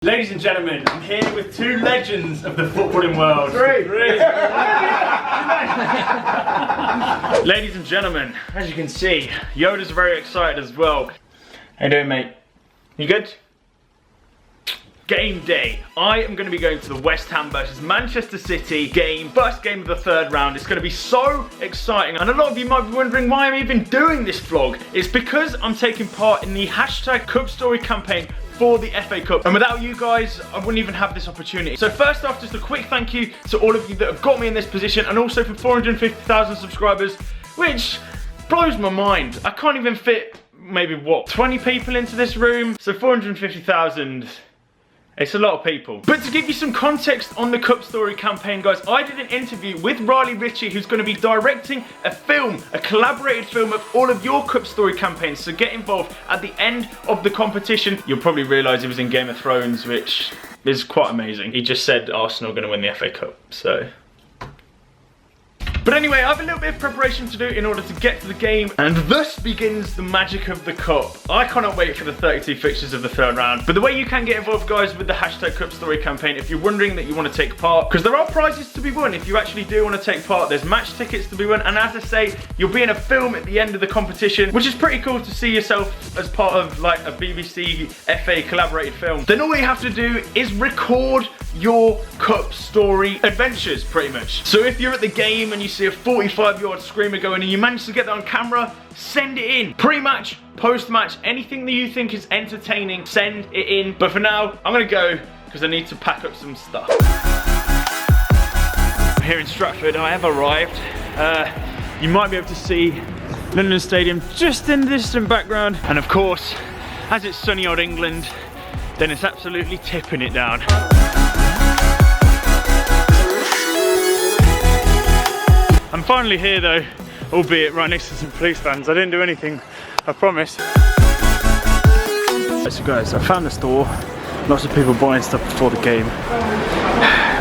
Ladies and gentlemen, I'm here with two legends of the footballing world. Three. Ladies and gentlemen, as you can see, Yoda's very excited as well. How you doing, mate? You good? Game day. I am going to be going to the West Ham versus Manchester City game. First game of the third round. It's going to be so exciting. And a lot of you might be wondering why I'm even doing this vlog. It's because I'm taking part in the hashtag Cup Story campaign for the FA Cup. And without you guys, I wouldn't even have this opportunity. So first off, just a quick thank you to all of you that have got me in this position, and also for 450,000 subscribers, which blows my mind. I can't even fit maybe, what, 20 people into this room? So 450,000. It's a lot of people. But to give you some context on the Cup Story campaign, guys, I did an interview with Riley Ritchie, who's going to be directing a film, a collaborated film of all of your Cup Story campaigns. So get involved at the end of the competition. You'll probably realise he was in Game of Thrones, which is quite amazing. He just said Arsenal are going to win the FA Cup, so... But anyway, I have a little bit of preparation to do in order to get to the game, and thus begins the magic of the cup. I cannot wait for the 32 fixtures of the third round. But the way you can get involved, guys, with the hashtag Cup Story campaign, if you're wondering that you want to take part, because there are prizes to be won if you actually do want to take part. There's match tickets to be won, and as I say, you'll be in a film at the end of the competition, which is pretty cool to see yourself as part of like a BBC FA collaborated film. Then all you have to do is record your Cup Story adventures, pretty much. So if you're at the game and you see a 45-yard screamer going and you manage to get that on camera, send it in. Pre-match, post-match, anything that you think is entertaining, send it in. But for now, I'm gonna go because I need to pack up some stuff. I'm here in Stratford. I have arrived. You might be able to see London Stadium just in the distant background. And of course, as it's sunny old England, then it's absolutely tipping it down. I'm finally here though, albeit right next to some police vans. I didn't do anything, I promise. So guys, I found the store. Lots of people buying stuff before the game.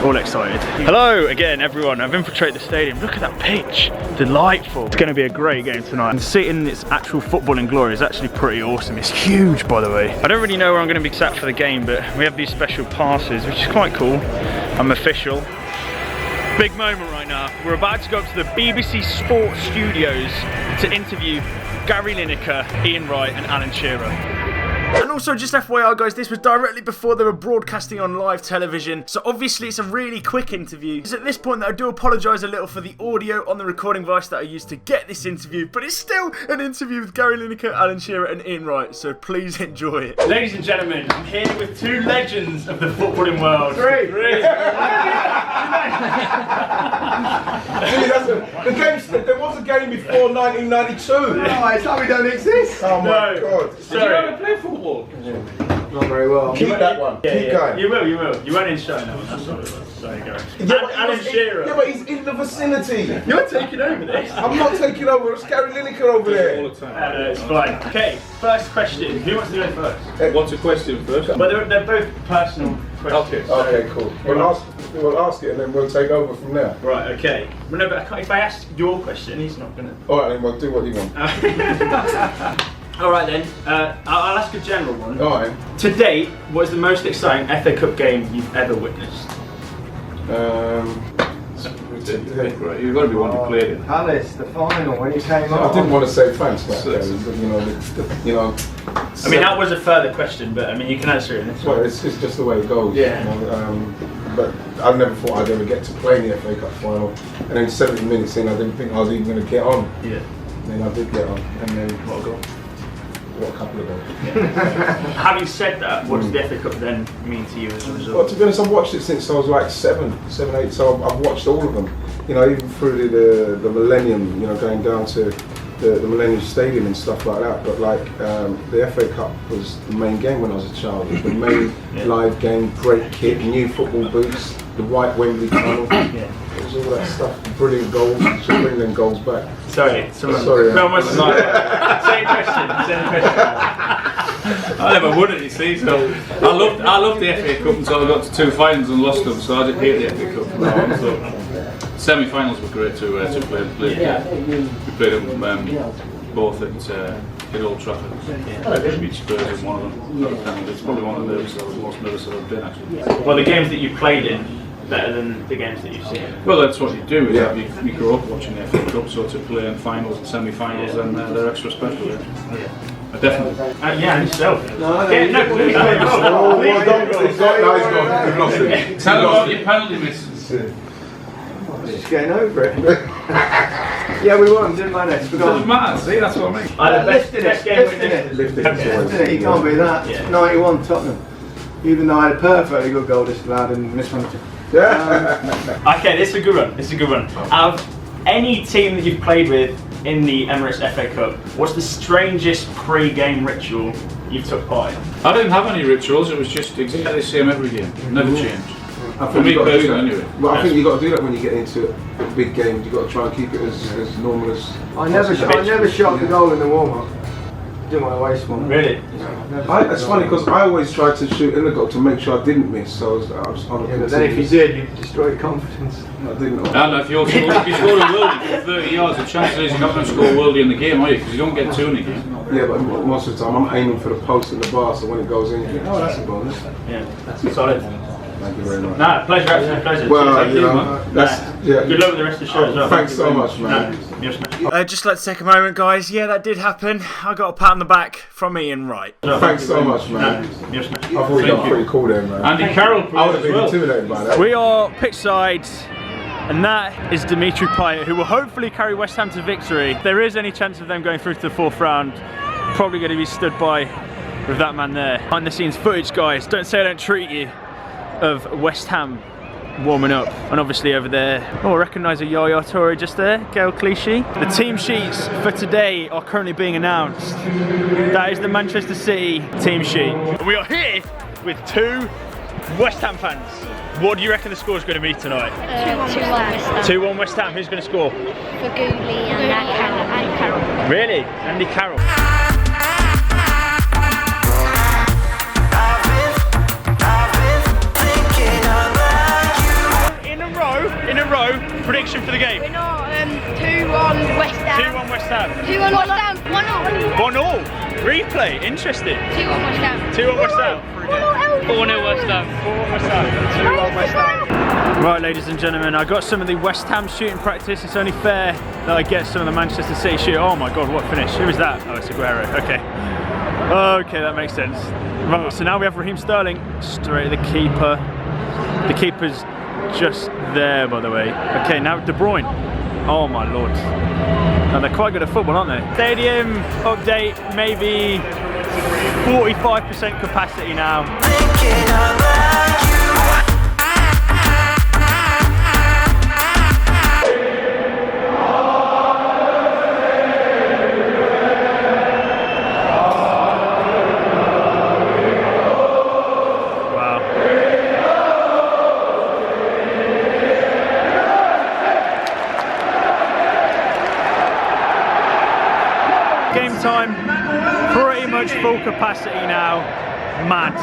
All excited. Hello again everyone, I've infiltrated the stadium. Look at that pitch, delightful. It's going to be a great game tonight. And sitting in its actual footballing glory is actually pretty awesome. It's huge, by the way. I don't really know where I'm going to be sat for the game, but we have these special passes, which is quite cool. I'm official. Big moment right now. We're about to go up to the BBC Sports Studios to interview Gary Lineker, Ian Wright and Alan Shearer. And also, just FYI guys, this was directly before they were broadcasting on live television, so obviously it's a really quick interview. It's at this point that I do apologise a little for the audio on the recording device that I used to get this interview, but it's still an interview with Gary Lineker, Alan Shearer and Ian Wright, so please enjoy it. Ladies and gentlemen, I'm here with two legends of the footballing world. Three. There was a game before 1992. No, it's like we don't exist. Oh my God. Sorry. Did you ever play football? Not very well. Keep that one. Keep going. You will. You won't enjoy that one, that's all it was. Sorry, Gary. Alan Shearer. Yeah, but he's in the vicinity. You're taking over this. I'm not taking over. It's Gary Lineker over there. All the time. It's fine. Okay, first question. Who wants to go first? What's the question first? Well, they're both personal questions. Okay, cool. We'll ask it and then we'll take over from there. Right, okay. Well, no, but if I ask your question, he's not going to... Alright, then we'll do what you want. Alright then, I'll ask a general one. Alright. To date, what is the most exciting FA Cup game you've ever witnessed? You've got to be one who played it. Palace, the final when you came I on. didn't want to say France back then, but you know. I mean, that was a further question, but I mean, you can answer it in this Well, one. it's just the way it goes. Yeah. You know, but I never thought I'd ever get to play in the FA Cup final. And then 70 minutes in, I didn't think I was even going to get on. Yeah. And then I did get on. And then what a goal. What a couple of goals. Yeah. Having said that, what does the FA Cup then mean to you as a result? Well, to be honest, I've watched it since I was like 7, 8, so I've watched all of them. You know, even through the Millennium, you know, going down to the Millennium Stadium and stuff like that. But like, the FA Cup was the main game when I was a child. It was the main live game, great kit, new football boots, the white Wembley tunnel. Yeah. It was all that stuff, brilliant goals, should bring them goals back. Sorry. Sorry. No, same question. I never won it, you see, so I loved the FA Cup until I got to 2 finals and lost them, so I didn't hate the FA Cup from now on. So semi-finals were great to play. We played them both at at Old Trafford. Yeah. Beat Spurs is one of them. It's probably one of the most nervous that I've been actually. Well, the games that you've played in better than the games that you've seen. Well, that's what you do. Is you grow up watching the FA Cup, so to play in finals and semi-finals, and they're extra special. Definitely. Yeah, and yourself. No, please. He's gone. We've lost him. Tell about your penalty miss. Just getting over it. Yeah, we won, didn't manage. It doesn't matter, see, that's what I mean. Best game Lifted Lifted. You can't be that. Yeah. 91 Tottenham. Even though I had a perfectly good goal disallowed and mismanaged it. Okay, this is a good one. This is a good one. Out of any team that you've played with in the Emirates FA Cup, what's the strangest pre-game ritual you've took part in? I didn't have any rituals, it was just exactly the same every game. Never changed. I For think me you got to do personally, that anyway. Well, I think you got to do that when you get into a big game. You got to try and keep it as normal as. I never shot the goal in the warm-up. Didn't want to waste one. Really? It's funny because I always tried to shoot in the goal to make sure I didn't miss. So I was on. Yeah, but then if you did, you'd destroy your confidence. I didn't. And if you scored a worldie from 30 yards, the chances is you're not going to score a worldie in the game, are you? Because you don't get 2 in the game. Yeah, but most of the time I'm aiming for the post and the bar, so when it goes in, you think, oh, that's a bonus. Yeah, solid. Thank you very much. Nah, pleasure, absolute pleasure. Well, you know, that's yeah. Good luck with the rest of the show as well. Thanks so much, man. Just let's take a moment, guys. Yeah, that did happen. I got a pat on the back from Ian Wright. Thanks so much, man. I thought you got pretty cool there, man. Andy Carroll I would have as been well. intimidated by that. We are pitchside, and that is Dimitri Payet, who will hopefully carry West Ham to victory. If there is any chance of them going through to the 4th round, probably going to be stood by with that man there. Behind the scenes footage, guys. Don't say I don't treat you. Of West Ham warming up, and obviously over there, I recognise a Yaya Toure just there, Gael Clichy. The team sheets for today are currently being announced. That is the Manchester City team sheet. We are here with 2 West Ham fans. What do you reckon the score is going to be tonight? 2-1 West Ham. 2-1 West Ham. Who's going to score? Faguli and Andy Carroll. Really? Andy Carroll. In a row, prediction for the game. We're not 2-1 West Ham. 2-1 West Ham. 2-1 West Ham. 1-0. 1-0. Replay. Interesting. 2-1 West Ham. 2-1 West Ham. 4-0 West Ham. 4-1 West Ham. 2-1 West Ham. Right, ladies and gentlemen, I got some of the West Ham shooting practice. It's only fair that I get some of the Manchester City shoot. Oh my God, what finish? Who is that? Oh, it's Aguero. Okay. Okay, that makes sense. Right, so now we have Raheem Sterling straight at the keeper. The keeper's just there, by the way. Okay, now De Bruyne. Oh my Lord. And they're quite good at football, aren't they? Stadium update, maybe 45% capacity now. Game time, pretty much full capacity now. Mad.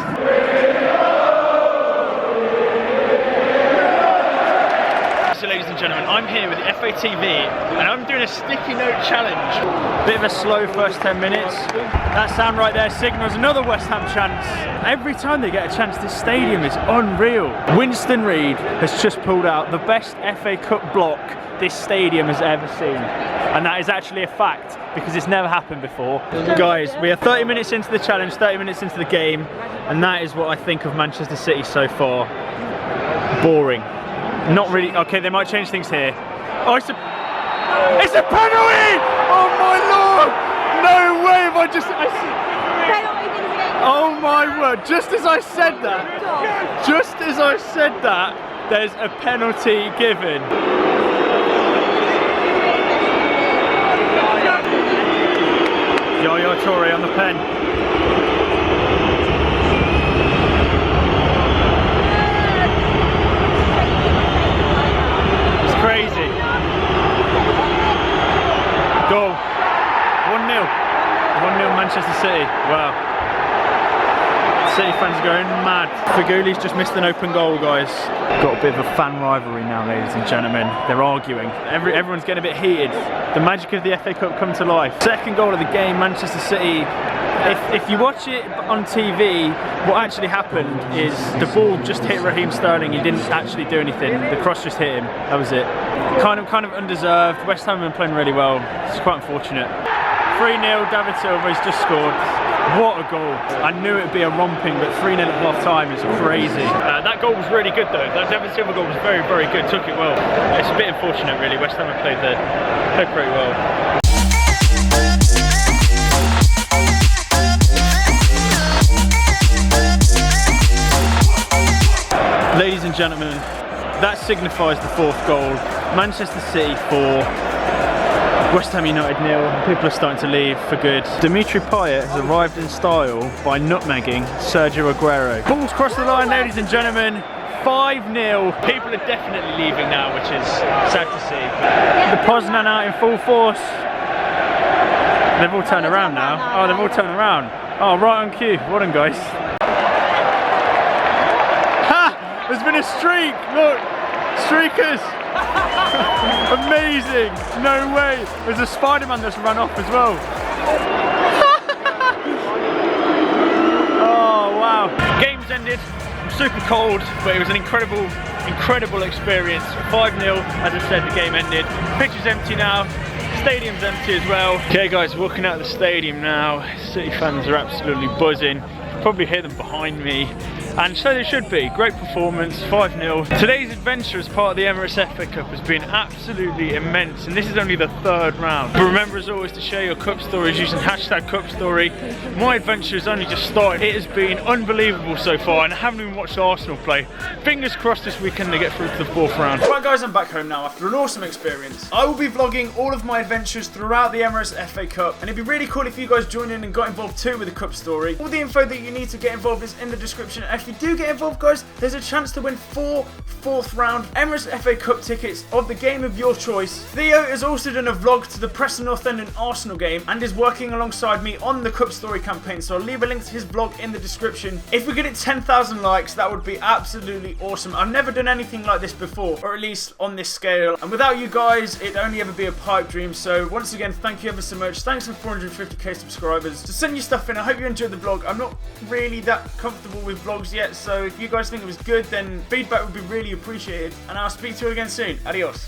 So ladies and gentlemen, I'm here with the FATV and I'm doing a sticky note challenge. Bit of a slow first 10 minutes. That sound right there signals another West Ham chance. Every time they get a chance, this stadium is unreal. Winston Reid has just pulled out the best FA Cup block this stadium has ever seen. And that is actually a fact, because it's never happened before. Guys, we are 30 minutes into the challenge, 30 minutes into the game, and that is what I think of Manchester City so far. Boring. Not really. Okay, they might change things here. Oh, it's a penalty! Oh my Lord! No way have I just... Oh my word, just as I said that, there's a penalty given. Yaya Toure on the pen. It's crazy. Goal. 1-0. 1-0 Manchester City. Wow. City fans going mad. Faguli's just missed an open goal, guys. Got a bit of a fan rivalry now, ladies and gentlemen. They're arguing. Everyone's getting a bit heated. The magic of the FA Cup come to life. Second goal of the game, Manchester City. If you watch it on TV, what actually happened is the ball just hit Raheem Sterling. He didn't actually do anything. The cross just hit him. That was it. Kind of undeserved. West Ham have been playing really well. It's quite unfortunate. 3-0. David Silva has just scored. What a goal. I knew it would be a romping, but 3-0 at half time is crazy. That goal was really good though. That David Silva goal was very, very good. Took it well. It's a bit unfortunate really. West Ham have played pretty well. Ladies and gentlemen, that signifies the fourth goal. Manchester City 4. West Ham United 0. People are starting to leave for good. Dimitri Payet has arrived in style by nutmegging Sergio Aguero. Ball's crossed the line, ladies and gentlemen. 5-0. People are definitely leaving now, which is sad to see. The Poznan out in full force. They've all turned around now. Oh, they've all turned around. Oh, right on cue. Well done, guys. Ha! There's been a streak. Look, streakers. Amazing! No way! There's a Spider-Man that's run off as well. Oh wow! Game's ended. I'm super cold, but it was an incredible experience. 5-0, as I said, the game ended. Pitch is empty now. Stadium's empty as well. Okay guys, walking out of the stadium now. City fans are absolutely buzzing. You can probably hear them behind me. And so they should be. Great performance, 5-0. Today's adventure as part of the Emirates FA Cup has been absolutely immense, and this is only the third round. But remember as always to share your cup stories using #CupStory. My adventure has only just started. It has been unbelievable so far, and I haven't even watched Arsenal play. Fingers crossed this weekend they get through to the fourth round. Right guys, I'm back home now after an awesome experience. I will be vlogging all of my adventures throughout the Emirates FA Cup, and it'd be really cool if you guys joined in and got involved too with the cup story. All the info that you need to get involved is in the description. If you do get involved guys, there's a chance to win 4 fourth round Emirates FA Cup tickets of the game of your choice. Theo has also done a vlog to the Preston North End and Arsenal game and is working alongside me on the cup story campaign, so I'll leave a link to his vlog in the description. If we get it 10,000 likes, that would be absolutely awesome. I've never done anything like this before, or at least on this scale, and without you guys it'd only ever be a pipe dream. So once again, thank you ever so much. Thanks for 450k subscribers. So send your stuff in. I hope you enjoyed the vlog. I'm not really that comfortable with vlogs yet, so if you guys think it was good, then feedback would be really appreciated, and I'll speak to you again soon. Adios.